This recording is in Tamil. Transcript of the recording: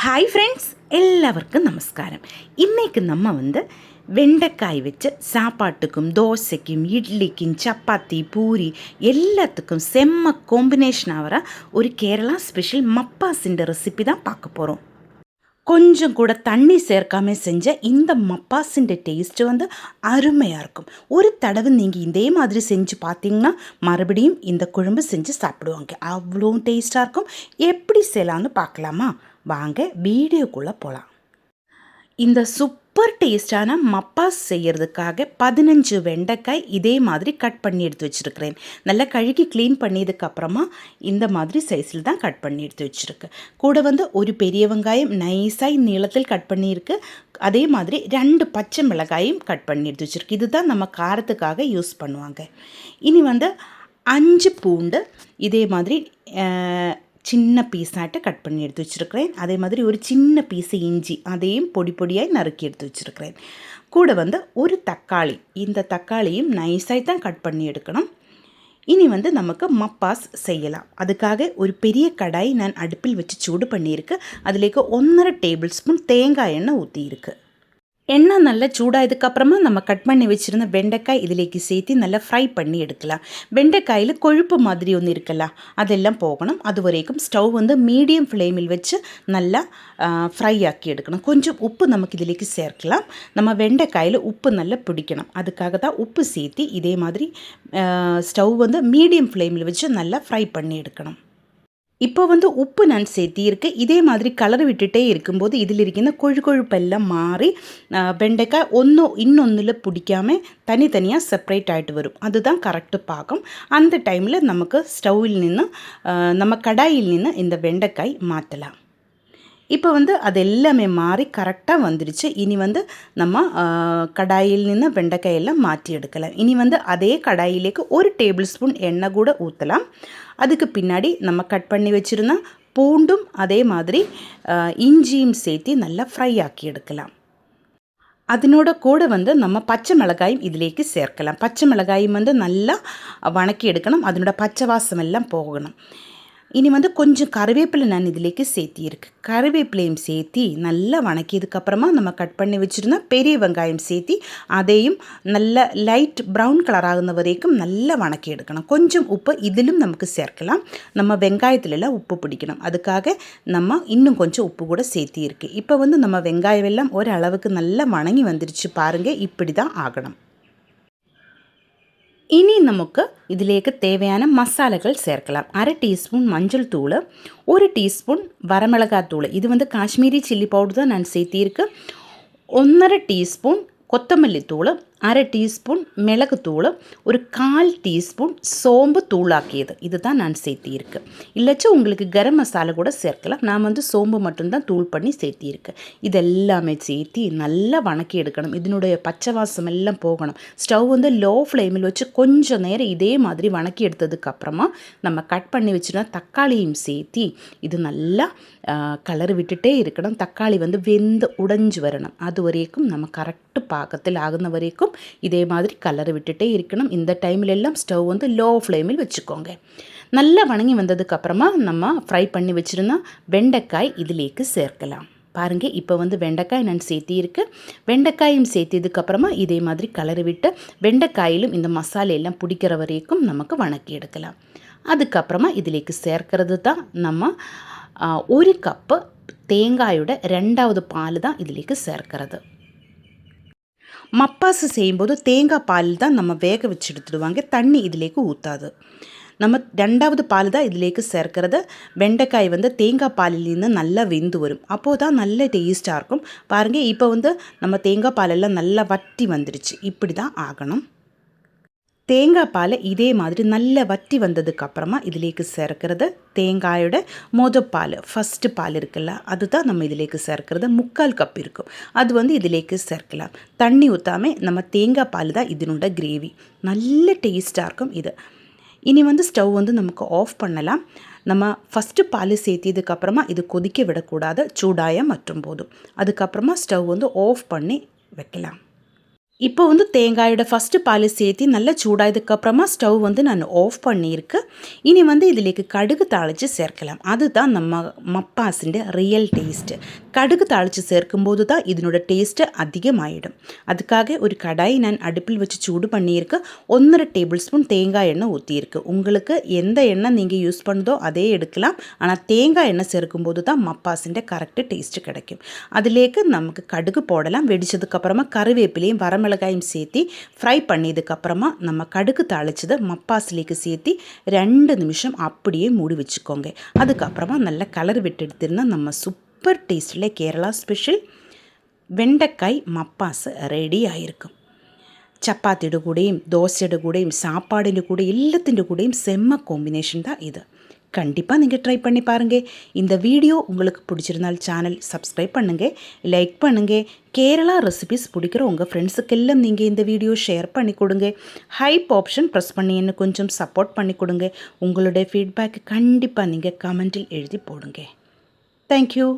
ஹாய் ஃப்ரெண்ட்ஸ், எல்லாருக்கும் நமஸ்காரம். இன்றைக்கி நம்ம வெண்டைக்காய் வச்சு சாப்பாட்டுக்கும் தோசைக்கும் இட்லிக்கும் சப்பாத்தி பூரி எல்லாத்துக்கும் செம்ம காம்பினேஷன் ஆகிற ஒரு கேரளா ஸ்பெஷல் மப்பாஸின்ற ரெசிபி தான் பார்க்க போகிறோம். கொஞ்சம் கூட தண்ணி சேர்க்காமல் செஞ்ச இந்த மப்பாஸிൻ്റെ டேஸ்ட்டு அருமையாக இருக்கும். ஒரு தடவை நீங்கள் இதே மாதிரி செஞ்சு பார்த்தீங்கன்னா மறுபடியும் இந்த குழம்பு செஞ்சு சாப்பிடுவாங்க. அவ்வளோ டேஸ்ட்டாக இருக்கும். எப்படி செய்யலான்னு பார்க்கலாமா? வாங்க வீடியோக்குள்ளே போகலாம். இந்த சூப்பர் டேஸ்டான மப்பாஸ் செய்கிறதுக்காக 15 வெண்டைக்காய் இதே மாதிரி கட் பண்ணி எடுத்து வச்சுருக்கிறேன். நல்லா கழுகி க்ளீன் பண்ணியதுக்கப்புறமா இந்த மாதிரி சைஸில் தான் கட் பண்ணி எடுத்து வச்சுருக்கு. கூட ஒரு பெரிய வெங்காயம் நைஸாக நீளத்தில் கட் பண்ணியிருக்கு. அதே மாதிரி 2 பச்சை மிளகாயும் கட் பண்ணி எடுத்து வச்சுருக்கு. இதுதான் நம்ம காரத்துக்காக யூஸ் பண்ணுவாங்க. இனி 5 பூண்டு இதே மாதிரி சின்ன பீஸாட்டு கட் பண்ணி எடுத்து வச்சுருக்கிறேன். அதே மாதிரி ஒரு சின்ன பீஸு இஞ்சி அதையும் பொடி பொடியாக நறுக்கி எடுத்து வச்சுருக்கிறேன். கூட ஒரு தக்காளி, இந்த தக்காளியும் நைஸாக தான் கட் பண்ணி எடுக்கணும். இனி நமக்கு மப்பாஸ் செய்யலாம். அதுக்காக ஒரு பெரிய கடாய் நான் அடுப்பில் வச்சு சூடு பண்ணியிருக்கு. அதுலேக்கு 1.5 டேபிள் ஸ்பூன் தேங்காய் எண்ணெய் ஊற்றியிருக்கு. எண்ணெய் நல்லா சூடாயதுக்கப்புறமா நம்ம கட் பண்ணி வச்சுருந்த வெண்டைக்காய் இதிலேக்கு சேர்த்து நல்லா ஃப்ரை பண்ணி எடுக்கலாம். வெண்டைக்காயில் கொழுப்பு மாதிரி ஒன்று இருக்கலாம், அதெல்லாம் போகணும். அது வரைக்கும் ஸ்டவ் மீடியம் ஃப்ளேமில் வச்சு நல்லா ஃப்ரை ஆக்கி எடுக்கணும். கொஞ்சம் உப்பு நமக்கு இதிலேக்கு சேர்க்கலாம். நம்ம வெண்டைக்காயில் உப்பு நல்லா பிடிக்கணும். அதுக்காக தான் உப்பு சேர்த்து இதே மாதிரி ஸ்டவ் மீடியம் ஃப்ளேமில் வச்சு நல்லா ஃப்ரை பண்ணி எடுக்கணும். இப்போ உப்பு நான் சேர்த்தியிருக்கேன். இதே மாதிரி கலர் விட்டுட்டே இருக்கும்போது இதில் இருக்கிற கொழுப்பெல்லாம் மாறி வெண்டைக்காய் இன்னொன்றில் பிடிக்காமல் தனித்தனியாக செப்பரேட் ஆகிட்டு வரும். அதுதான் கரெக்டு பாகம். அந்த டைமில் நமக்கு ஸ்டவ்வில் நின்று நம்ம கடாயில் நின்று இந்த வெண்டைக்காய் மாற்றலாம். இப்போ அது எல்லாமே மாறி கரெக்டாக வந்துடுச்சு. இனி நம்ம கடாயில் நின்று வெண்டைக்காயெல்லாம் மாற்றி எடுக்கலாம். இனி அதே கடாயிலேக்கு 1 டேபிள் ஸ்பூன் எண்ணெய் கூட ஊற்றலாம். அதுக்கு பின்னாடி நம்ம கட் பண்ணி வச்சுருந்தா பூண்டும் அதே மாதிரி இஞ்சியும் சேர்த்து நல்லா ஃப்ரை ஆக்கி எடுக்கலாம். அதனோட கூட நம்ம பச்சை மிளகாயும் இதிலேக்கு சேர்க்கலாம். பச்சை மிளகாயும் நல்லா வணக்கி எடுக்கணும். அதனோட பச்சை வாசம் எல்லாம் போகணும். இனி கொஞ்சம் கருவேப்பிலை நான் இதிலேக்கு சேர்த்தியிருக்கு. கருவேப்பிலையும் சேர்த்தி நல்லா வணக்கியதுக்கப்புறமா நம்ம கட் பண்ணி வச்சுருந்தா பெரிய வெங்காயம் சேர்த்தி அதையும் நல்ல லைட் ப்ரௌன் கலர் ஆகுன வரைக்கும் நல்லா வணக்கி எடுக்கணும். கொஞ்சம் உப்பு இதிலும் நமக்கு சேர்க்கலாம். நம்ம வெங்காயத்துலலாம் உப்பு பிடிக்கணும். அதுக்காக நம்ம இன்னும் கொஞ்சம் உப்பு கூட சேர்த்தியிருக்கு. இப்போ நம்ம வெங்காயம் எல்லாம் ஓரளவுக்கு நல்லா வணங்கி வந்துடுச்சு பாருங்கள். இப்படி தான் ஆகணும். இனி நமக்கு இதிலேக்கு தேவையான மசாலாக்கள் சேர்க்கலாம். 1/2 டீஸ்பூன் மஞ்சள் தூள், 1 டீஸ்பூன் வரமிளகாத்தூள், இது காஷ்மீரி சில்லி பவுடர் தான் நான் சேர்த்திருக்கு. 1.5 டீஸ்பூன் கொத்தமல்லி தூள், 1/2 டீஸ்பூன் மிளகுத்தூள், ஒரு 1/4 டீஸ்பூன் சோம்பு தூளாக்கியது, இது தான் நான் சேர்த்தியிருக்கு. இல்லாச்சும் உங்களுக்கு கரம் மசாலா கூட சேர்க்கலாம். நான் சோம்பு மட்டும்தான் தூள் பண்ணி சேர்த்தியிருக்கேன். இதெல்லாமே சேர்த்தி நல்லா வணக்கி எடுக்கணும். இதனுடைய பச்சை வாசம் எல்லாம் போகணும். ஸ்டவ் லோ ஃப்ளேமில் வச்சு கொஞ்சம் நேரம் இதே மாதிரி வணக்கி எடுத்ததுக்கப்புறமா நம்ம கட் பண்ணி வச்சுருந்தா தக்காளியும் சேர்த்தி இது நல்லா கலர் விட்டுட்டே இருக்கணும். தக்காளி வெந்து உடைஞ்சு வரணும். அது வரைக்கும் நம்ம கரெக்டு பாகத்தில் ஆகுன வரைக்கும் இதே மாதிரி கலர் விட்டுட்டே இருக்கணும். இந்த டைமில் எல்லாம் ஸ்டவ் லோ ஃப்ளேமில் வச்சுக்கோங்க. நல்லா வணங்கி வந்ததுக்கப்புறமா நம்ம ஃப்ரை பண்ணி வச்சுருந்தா வெண்டைக்காய் இதிலேக்கு சேர்க்கலாம். பாருங்கள், இப்போ வெண்டைக்காய் நான் சேர்த்தியிருக்கு. வெண்டைக்காயும் சேர்த்ததுக்கப்புறமா இதே மாதிரி கலர் விட்டு வெண்டைக்காயிலும் இந்த மசாலையெல்லாம் பிடிக்கிற வரைக்கும் நமக்கு வணக்கி எடுக்கலாம். அதுக்கப்புறமா இதிலேக்கு சேர்க்கிறது தான் நம்ம 1 கப்பு தேங்காயோட 2வது பால் தான் இதிலேக்கு சேர்க்கிறது. மப்பாசு செய்யும்போது தேங்காய் பால் தான் நம்ம வேக வச்சு எடுத்துடுவாங்க. தண்ணி இதிலேக்கு ஊற்றாது. நம்ம 2வது பால் தான் இதிலேக்கு சேர்க்கிறது. வெண்டைக்காய் தேங்காய் பாலிலேருந்து நல்லா வெந்து வரும். அப்போது தான் நல்ல டேஸ்ட்டாக இருக்கும். பாருங்கள், இப்போ நம்ம தேங்காய் பாலெல்லாம் நல்லா வற்றி வந்துடுச்சு. இப்படி தான் ஆகணும். தேங்காய் பால் இதே மாதிரி நல்லா வற்றி வந்ததுக்கப்புறமா இதிலேக்கு சேர்க்கிறது தேங்காயோட பால், ஃபஸ்ட்டு பால் இருக்குல்ல, அதுதான் நம்ம இதிலேக்கு சேர்க்கிறது. 3/4 கப் இருக்கும். அது இதிலேக்கு சேர்க்கலாம். தண்ணி ஊற்றாமல் நம்ம தேங்காய் பால் தான் இதனோட கிரேவி. நல்ல டேஸ்ட்டாக இருக்கும் இது. இனி ஸ்டவ் நமக்கு ஆஃப் பண்ணலாம். நம்ம ஃபஸ்ட்டு பால் சேர்த்தியதுக்கப்புறமா இது கொதிக்க விடக்கூடாது. சூடாய மற்றும் போதும். அதுக்கப்புறமா ஸ்டவ் ஆஃப் பண்ணி வைக்கலாம். இப்போ வந்து தேங்காயோட ஃபஸ்ட்டு பால் சேர்த்து நல்லா சூடாயதுக்கப்புறமா ஸ்டவ் வந்து நான் ஆஃப் பண்ணியிருக்கேன். இனி வந்து இதிலேக்கு கடுகு தாளித்து சேர்க்கலாம். அதுதான் நம்ம மப்பாஸிൻ്റെ ரியல் டேஸ்ட்டு. கடுகு தாளித்து சேர்க்கும்போது தான் இதனோட டேஸ்ட்டு அதிகமாகிடும். அதுக்காக ஒரு கடாய் நான் அடுப்பில் வச்சு சூடு பண்ணியிருக்கேன். 1.5 டேபிள் ஸ்பூன் தேங்காய் எண்ணெய் ஊற்றியிருக்கு. உங்களுக்கு எந்த எண்ணெய் நீங்கள் யூஸ் பண்ணுதோ அதே எடுக்கலாம். ஆனால் தேங்காய் எண்ணெய் சேர்க்கும்போது தான் மப்பாஸிൻ്റെ கரெக்டு டேஸ்ட்டு கிடைக்கும். அதிலேக்கு நமக்கு கடுகு போடலாம். வெடிச்சதுக்கப்புறமா கருவேப்பிலையும் வரமிளகாயும் சேர்த்து ஃப்ரை பண்ணதுக்கப்புறமா நம்ம கடுகு தாளிச்சதை மப்பாசிலேக்கு சேர்த்து 2 நிமிஷம் அப்படியே மூடி வச்சுக்கோங்க. அதுக்கப்புறமா நல்லா கலர் விட்டு எடுத்துருந்தா நம்ம சூப்பர் டேஸ்ட்டில் கேரளா ஸ்பெஷல் வெண்டைக்காய் மப்பாஸ் ரெடி ஆகிருக்கும். ചപ്പാത്തിയുടെ കൂടെയും ദോശയുടെ കൂടെയും சாப்பாடிൻ്റെ கூட எல்லாத்திൻ്റെ கூடயும் செம்ம காம்பினேஷன் தான் இது. கண்டிப்பாக நீங்கள் ட்ரை பண்ணி பாருங்கள். இந்த வீடியோ உங்களுக்கு பிடிச்சிருந்தால் சேனல் சப்ஸ்கிரைப் பண்ணுங்கள், லைக் பண்ணுங்கள். கேரளா ரெசிபிஸ் பிடிக்கிற உங்கள் ஃப்ரெண்ட்ஸுக்கெல்லாம் நீங்கள் இந்த வீடியோ ஷேர் பண்ணி கொடுங்க. ஹைப் ஆப்ஷன் ப்ரெஸ் பண்ணி என்ன கொஞ்சம் சப்போர்ட் பண்ணி கொடுங்க. உங்களுடைய ஃபீட்பேக் கண்டிப்பாக நீங்கள் கமெண்ட்டில் எழுதி போடுங்க. தேங்க்யூ.